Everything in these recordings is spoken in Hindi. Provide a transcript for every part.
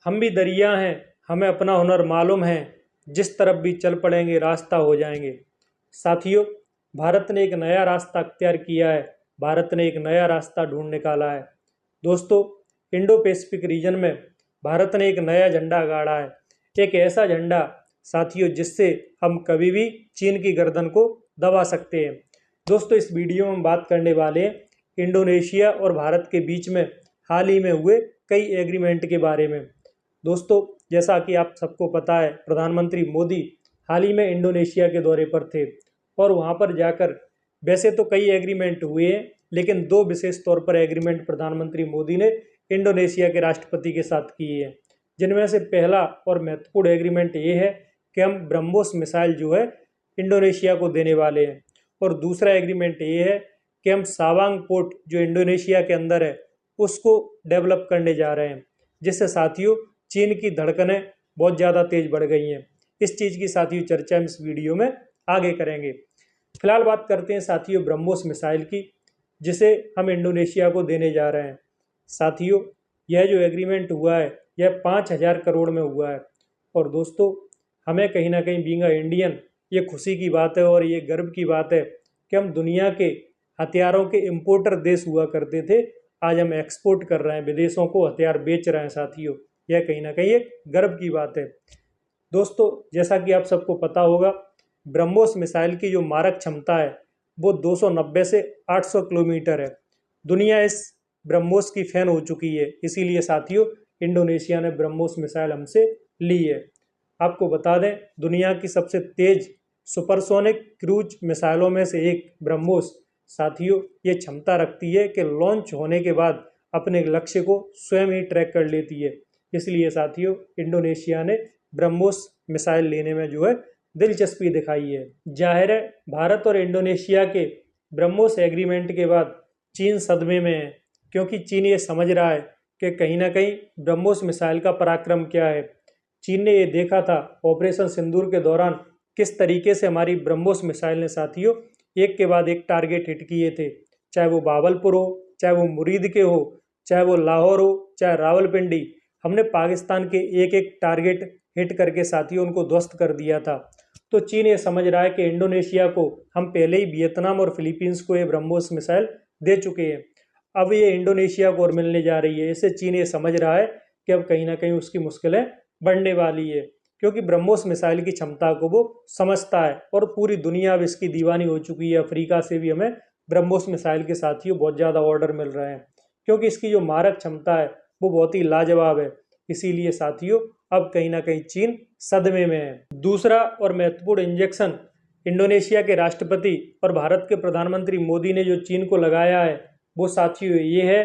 हम भी दरिया हैं, हमें अपना हुनर मालूम है, जिस तरफ भी चल पड़ेंगे रास्ता हो जाएंगे। साथियों, भारत ने एक नया रास्ता अख्तियार किया है। भारत ने एक नया रास्ता ढूंढ निकाला है। दोस्तों, इंडो पैसिफिक रीजन में भारत ने एक नया झंडा गाड़ा है। एक ऐसा झंडा साथियों जिससे हम कभी भी चीन की गर्दन को दबा सकते हैं। दोस्तों, इस वीडियो में हम बात करने वाले हैं इंडोनेशिया और भारत के बीच में हाल ही में हुए कई एग्रीमेंट के बारे में। दोस्तों, जैसा कि आप सबको पता है, प्रधानमंत्री मोदी हाल ही में इंडोनेशिया के दौरे पर थे और वहां पर जाकर वैसे तो कई एग्रीमेंट हुए हैं, लेकिन दो विशेष तौर पर एग्रीमेंट प्रधानमंत्री मोदी ने इंडोनेशिया के राष्ट्रपति के साथ किए हैं। जिनमें से पहला और महत्वपूर्ण एग्रीमेंट ये है कि हम ब्रह्मोस मिसाइल जो है इंडोनेशिया को देने वाले हैं, और दूसरा एग्रीमेंट ये है कि हम सावांग पोर्ट जो इंडोनेशिया के अंदर है उसको डेवलप करने जा रहे हैं, जिससे साथियों चीन की धड़कनें बहुत ज़्यादा तेज बढ़ गई हैं। इस चीज़ की साथियों चर्चा हम इस वीडियो में आगे करेंगे। फिलहाल बात करते हैं साथियों ब्रह्मोस मिसाइल की, जिसे हम इंडोनेशिया को देने जा रहे हैं। साथियों, यह जो एग्रीमेंट हुआ है यह 5,000 करोड़ में हुआ है, और दोस्तों हमें कहीं ना कहीं बीइंग अ इंडियन ये खुशी की बात है और ये गर्व की बात है कि हम दुनिया के हथियारों के इम्पोर्टर देश हुआ करते थे, आज हम एक्सपोर्ट कर रहे हैं, विदेशों को हथियार बेच रहे हैं। साथियों, यह कहीं ना कहीं एक गर्व की बात है। दोस्तों, जैसा कि आप सबको पता होगा, ब्रह्मोस मिसाइल की जो मारक क्षमता है वो 290 से 800 किलोमीटर है। दुनिया इस ब्रह्मोस की फैन हो चुकी है, इसीलिए साथियों इंडोनेशिया ने ब्रह्मोस मिसाइल हमसे ली है। आपको बता दें, दुनिया की सबसे तेज सुपरसोनिक क्रूज मिसाइलों में से एक ब्रह्मोस साथियों ये क्षमता रखती है कि लॉन्च होने के बाद अपने लक्ष्य को स्वयं ही ट्रैक कर लेती है। इसलिए साथियों इंडोनेशिया ने ब्रह्मोस मिसाइल लेने में जो है दिलचस्पी दिखाई है। जाहिर है, भारत और इंडोनेशिया के ब्रह्मोस एग्रीमेंट के बाद चीन सदमे में है, क्योंकि चीन ये समझ रहा है कि कहीं ना कहीं ब्रह्मोस मिसाइल का पराक्रम क्या है। चीन ने ये देखा था ऑपरेशन सिंदूर के दौरान किस तरीके से हमारी ब्रह्मोस मिसाइल ने साथियों एक के बाद एक टारगेट हिट किए थे, चाहे वो बावलपुर हो, चाहे वो मुरीद के हो, चाहे वो लाहौर हो, चाहे रावलपिंडी। हमने पाकिस्तान के एक एक टारगेट हिट करके साथियों उनको ध्वस्त कर दिया था। तो चीन ये समझ रहा है कि इंडोनेशिया को हम पहले ही वियतनाम और फिलीपींस को ये ब्रह्मोस मिसाइल दे चुके हैं, अब ये इंडोनेशिया को और मिलने जा रही है। इससे चीन ये समझ रहा है कि अब कहीं ना कहीं उसकी मुश्किलें बढ़ने वाली है, क्योंकि ब्रह्मोस मिसाइल की क्षमता को वो समझता है और पूरी दुनिया अब इसकी दीवानी हो चुकी है। अफ्रीका से भी हमें ब्रह्मोस मिसाइल के साथियों बहुत ज़्यादा ऑर्डर मिल रहे हैं, क्योंकि इसकी जो मारक क्षमता है वो बहुत ही लाजवाब है। इसीलिए साथियों अब कहीं ना कहीं चीन सदमे में है। दूसरा और महत्वपूर्ण इंजेक्शन इंडोनेशिया के राष्ट्रपति और भारत के प्रधानमंत्री मोदी ने जो चीन को लगाया है वो साथियों ये है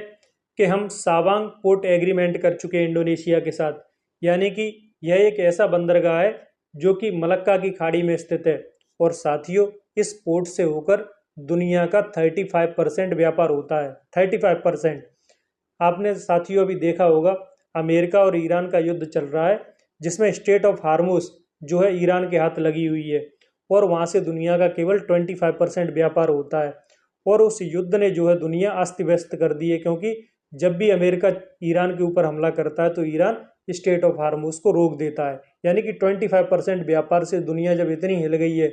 कि हम सावांग पोर्ट एग्रीमेंट कर चुके हैं इंडोनेशिया के साथ। यानी कि यह एक ऐसा बंदरगाह है जो कि मलक्का की खाड़ी में स्थित है, और साथियों इस पोर्ट से होकर दुनिया का 35% व्यापार होता है। 35%। आपने साथियों अभी देखा होगा, अमेरिका और ईरान का युद्ध चल रहा है, जिसमें स्टेट ऑफ हार्मुज जो है ईरान के हाथ लगी हुई है, और वहाँ से दुनिया का केवल 25% व्यापार होता है। और उस युद्ध ने जो है दुनिया अस्त व्यस्त कर दी है, क्योंकि जब भी अमेरिका ईरान के ऊपर हमला करता है तो ईरान स्टेट ऑफ हार्मुज को रोक देता है। यानी कि 25% व्यापार से दुनिया जब इतनी हिल गई है,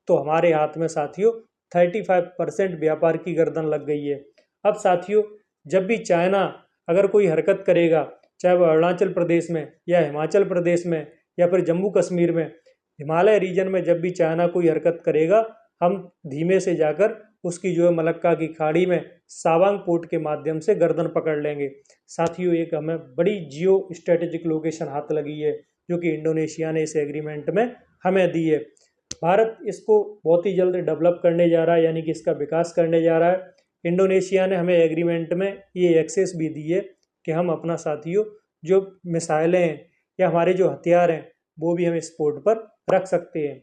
तो हमारे हाथ में साथियों 35% व्यापार की गर्दन लग गई है। अब साथियों जब भी चाइना अगर कोई हरकत करेगा, चाहे वो अरुणाचल प्रदेश में या हिमाचल प्रदेश में या फिर जम्मू कश्मीर में, हिमालय रीजन में जब भी चाइना कोई हरकत करेगा, हम धीमे से जाकर उसकी जो है मलक्का की खाड़ी में सावांग पोर्ट के माध्यम से गर्दन पकड़ लेंगे। साथियों एक हमें बड़ी जियो स्ट्रेटेजिक लोकेशन हाथ लगी है, जो कि इंडोनेशिया ने इस एग्रीमेंट में हमें दी है। भारत इसको बहुत ही जल्द डेवलप करने जा रहा है, यानी कि इसका विकास करने जा रहा है। इंडोनेशिया ने हमें एग्रीमेंट में ये एक्सेस भी दी है कि हम अपना साथियों जो मिसाइलें हैं या हमारे जो हथियार हैं वो भी हम इस पोर्ट पर रख सकते हैं।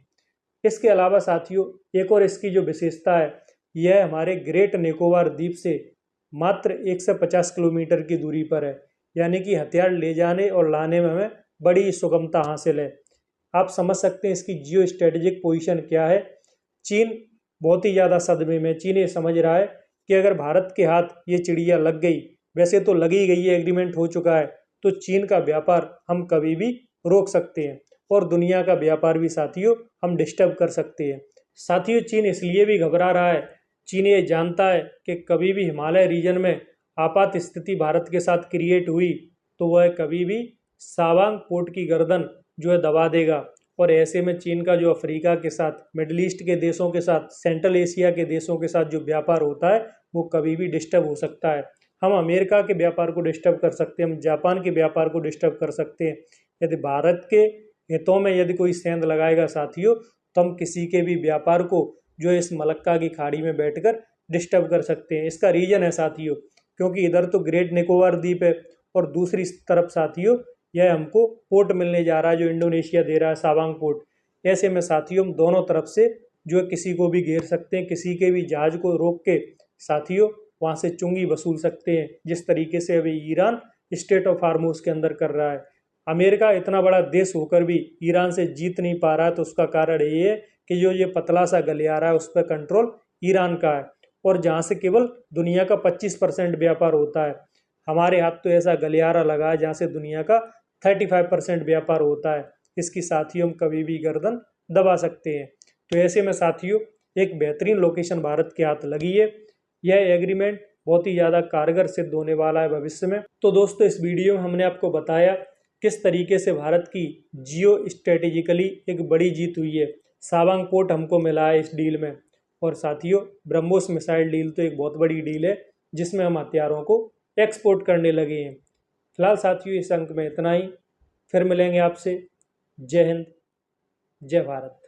इसके अलावा साथियों एक और इसकी जो विशेषता है, यह हमारे ग्रेट निकोबार द्वीप से मात्र 150 किलोमीटर की दूरी पर है। यानी कि हथियार ले जाने और लाने में हमें बड़ी सुगमता हासिल है। आप समझ सकते हैं इसकी जियो स्ट्रेटेजिक पोजीशन क्या है। चीन बहुत ही ज़्यादा सदमे में। चीन ये समझ रहा है कि अगर भारत के हाथ ये चिड़िया लग गई, वैसे तो लगी गई है, एग्रीमेंट हो चुका है, तो चीन का व्यापार हम कभी भी रोक सकते हैं और दुनिया का व्यापार भी साथियों हम डिस्टर्ब कर सकते हैं। साथियों, चीन इसलिए भी घबरा रहा है, चीन ये जानता है कि कभी भी हिमालय रीजन में आपात स्थिति भारत के साथ क्रिएट हुई तो वह कभी भी सावांग पोर्ट की गर्दन जो है दबा देगा। और ऐसे में चीन का जो अफ्रीका के साथ, मिडिल ईस्ट के देशों के साथ, सेंट्रल एशिया के देशों के साथ जो व्यापार होता है वो कभी भी डिस्टर्ब हो सकता है। हम अमेरिका के व्यापार को डिस्टर्ब कर सकते हैं, हम जापान के व्यापार को डिस्टर्ब कर सकते हैं। यदि भारत के हितों में यदि कोई सेंध लगाएगा साथियों, तो हम किसी के भी व्यापार को जो है इस मलक्का की खाड़ी में बैठकर डिस्टर्ब कर सकते हैं। इसका रीजन है साथियों, क्योंकि इधर तो ग्रेट निकोबार द्वीप है और दूसरी तरफ साथियों यह हमको पोर्ट मिलने जा रहा है जो इंडोनेशिया दे रहा है, सावांग पोर्ट। ऐसे में साथियों हम दोनों तरफ से जो है किसी को भी घेर सकते हैं, किसी के भी जहाज को रोक के साथियों वहाँ से चुंगी वसूल सकते हैं, जिस तरीके से अभी ईरान स्टेट ऑफ हार्मोज के अंदर कर रहा है। अमेरिका इतना बड़ा देश होकर भी ईरान से जीत नहीं पा रहा है, तो उसका कारण ये है कि जो ये पतला सा गलियारा है उस पर कंट्रोल ईरान का है, और जहाँ से केवल दुनिया का 25% व्यापार होता है। हमारे हाथ तो ऐसा गलियारा लगा है जहाँ से दुनिया का 35% व्यापार होता है। इसकी साथियों हम कभी भी गर्दन दबा सकते हैं। तो ऐसे में साथियों एक बेहतरीन लोकेशन भारत के हाथ लगी है। यह एग्रीमेंट बहुत ही ज़्यादा कारगर सिद्ध होने वाला है भविष्य में। तो दोस्तों, इस वीडियो में हमने आपको बताया किस तरीके से भारत की जियो स्ट्रेटेजिकली एक बड़ी जीत हुई है। सावांग पोर्ट हमको मिला है इस डील में, और साथियों ब्रह्मोस मिसाइल डील तो एक बहुत बड़ी डील है जिसमें हम हथियारों को एक्सपोर्ट करने लगे हैं। फिलहाल साथियों इस अंक में इतना ही, फिर मिलेंगे आपसे। जय हिंद, जय भारत।